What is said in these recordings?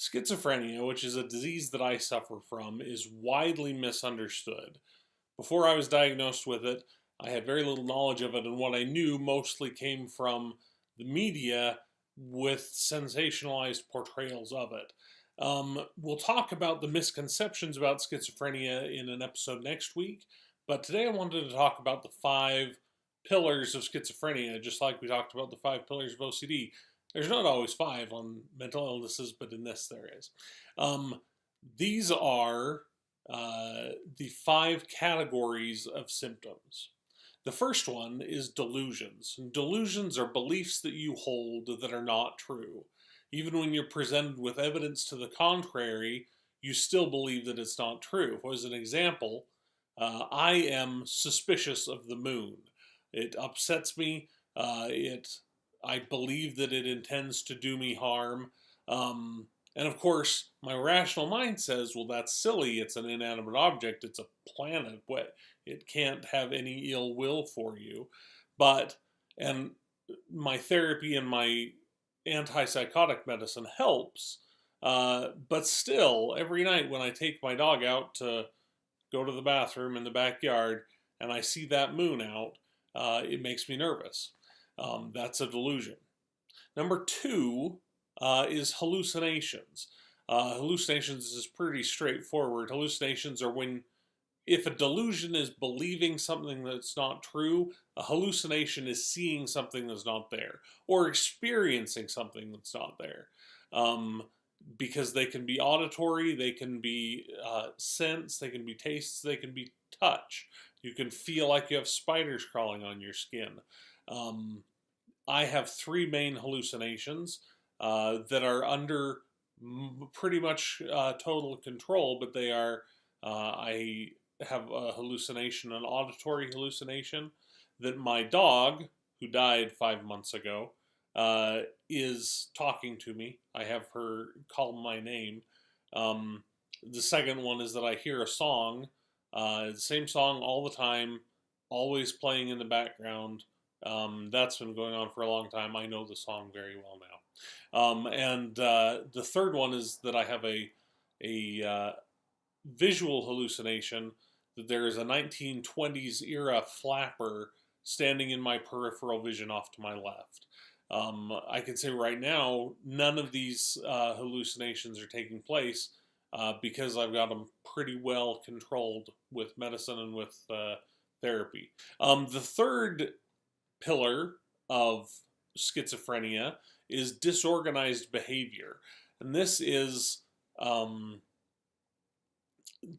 Schizophrenia, which is a disease that I suffer from, is widely misunderstood. Before I was diagnosed with it, I had very little knowledge of it, and what I knew mostly came from the media with sensationalized portrayals of it. We'll talk about the misconceptions about schizophrenia in an episode next week, but today I wanted to talk about the 5 pillars of schizophrenia, just like we talked about the 5 pillars of OCD. There's not always 5 on mental illnesses, but in this there is. These are the 5 categories of symptoms. The first one is delusions. Delusions are beliefs that you hold that are not true. Even when you're presented with evidence to the contrary, you still believe that it's not true. As an example, I am suspicious of the moon. It upsets me. I believe that it intends to do me harm. And of course, my rational mind says, well, that's silly. It's an inanimate object. It's a planet. It can't have any ill will for you. And my therapy and my antipsychotic medicine helps. But still, every night when I take my dog out to go to the bathroom in the backyard and I see that moon out, it makes me nervous. That's a delusion. Number 2 is hallucinations. Hallucinations is pretty straightforward. Hallucinations are if a delusion is believing something that's not true, a hallucination is seeing something that's not there, or experiencing something that's not there. Because they can be auditory, they can be sense, they can be tastes, they can be touch. You can feel like you have spiders crawling on your skin. I have 3 main hallucinations that are under pretty much total control, but they are, I have a hallucination, an auditory hallucination, that my dog, who died 5 months ago, is talking to me. I have her call my name. The second one is that I hear a song, the same song all the time, always playing in the background. That's been going on for a long time. I know the song very well now. And the third one is that I have a visual hallucination that there is a 1920s era flapper standing in my peripheral vision off to my left. I can say right now, none of these hallucinations are taking place because I've got them pretty well controlled with medicine and with therapy. The third pillar of schizophrenia is disorganized behavior. And this is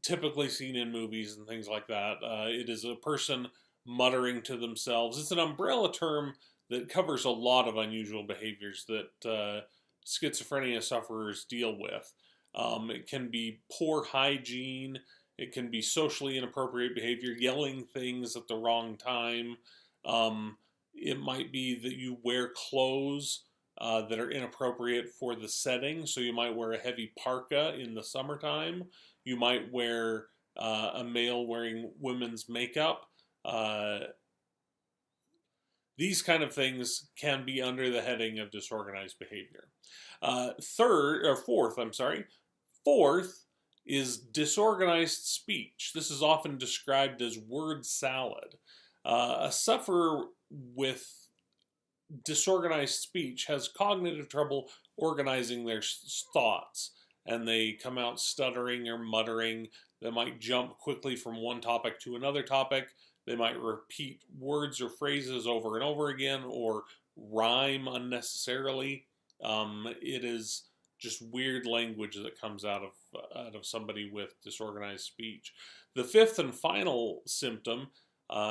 typically seen in movies and things like that. It is a person muttering to themselves. It's an umbrella term that covers a lot of unusual behaviors that schizophrenia sufferers deal with. It can be poor hygiene. It can be socially inappropriate behavior, yelling things at the wrong time. It might be that you wear clothes that are inappropriate for the setting. So you might wear a heavy parka in the summertime. You might wear a male wearing women's makeup. These kind of things can be under the heading of disorganized behavior. Fourth is disorganized speech. This is often described as word salad. A sufferer with disorganized speech has cognitive trouble organizing their thoughts, and they come out stuttering or muttering. They might jump quickly from one topic to another topic. They might repeat words or phrases over and over again, or rhyme unnecessarily. It is just weird language that comes out of somebody with disorganized speech. The 5th and final symptom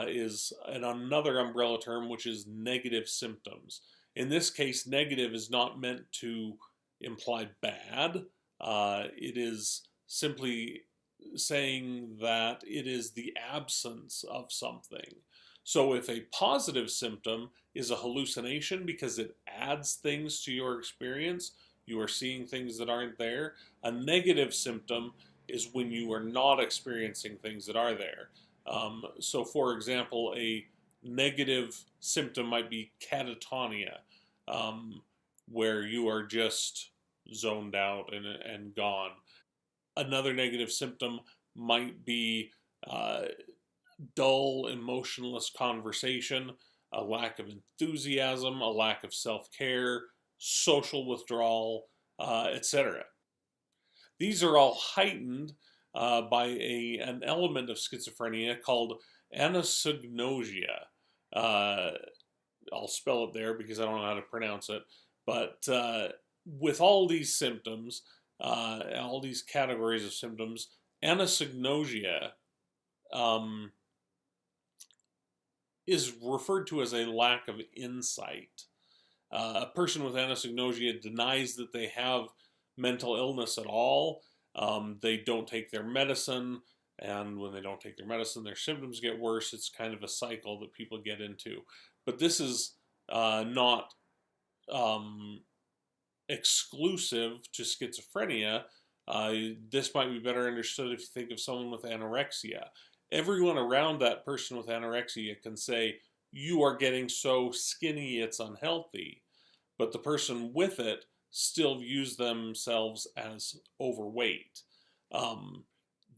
is another umbrella term, which is negative symptoms. In this case, negative is not meant to imply bad. It is simply saying that it is the absence of something. So if a positive symptom is a hallucination because it adds things to your experience, you are seeing things that aren't there. A negative symptom is when you are not experiencing things that are there. So for example, a negative symptom might be catatonia, where you are just zoned out and gone. Another negative symptom might be uh, dull, emotionless conversation, a lack of enthusiasm, a lack of self care, social withdrawal, etc. These are all heightened by an element of schizophrenia called anosognosia. Uh, I'll spell it there because I don't know how to pronounce it. But with all these symptoms, all these categories of symptoms, anosognosia um, is referred to as a lack of insight. A person with anosognosia denies that they have mental illness at all. They don't take their medicine, and when they don't take their medicine, their symptoms get worse. It's kind of a cycle that people get into. But this is not um, exclusive to schizophrenia. This might be better understood if you think of someone with anorexia. Everyone around that person with anorexia can say, "You are getting so skinny, it's unhealthy." But the person with it still views themselves as overweight. Um,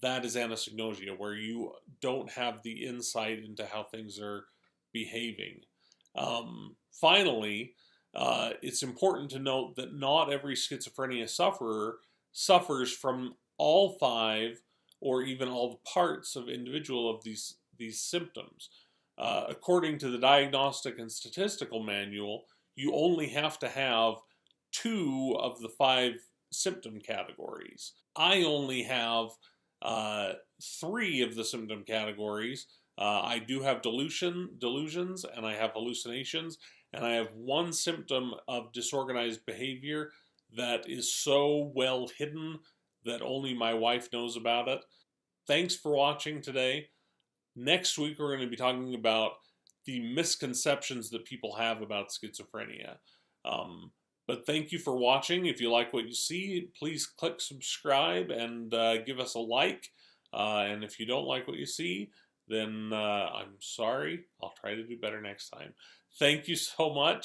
that is anosognosia, where you don't have the insight into how things are behaving. Finally, it's important to note that not every schizophrenia sufferer suffers from all five or even all the parts of individual of these symptoms. According to the Diagnostic and Statistical Manual, you only have to have two of the five symptom categories. I only have three of the symptom categories. I do have delusions, and I have hallucinations, and I have one symptom of disorganized behavior that is so well hidden that only my wife knows about it. Thanks for watching today. Next week, we're going to be talking about the misconceptions that people have about schizophrenia. Um, but thank you for watching. If you like what you see, please click subscribe and give us a like. And if you don't like what you see, then I'm sorry. I'll try to do better next time. Thank you so much.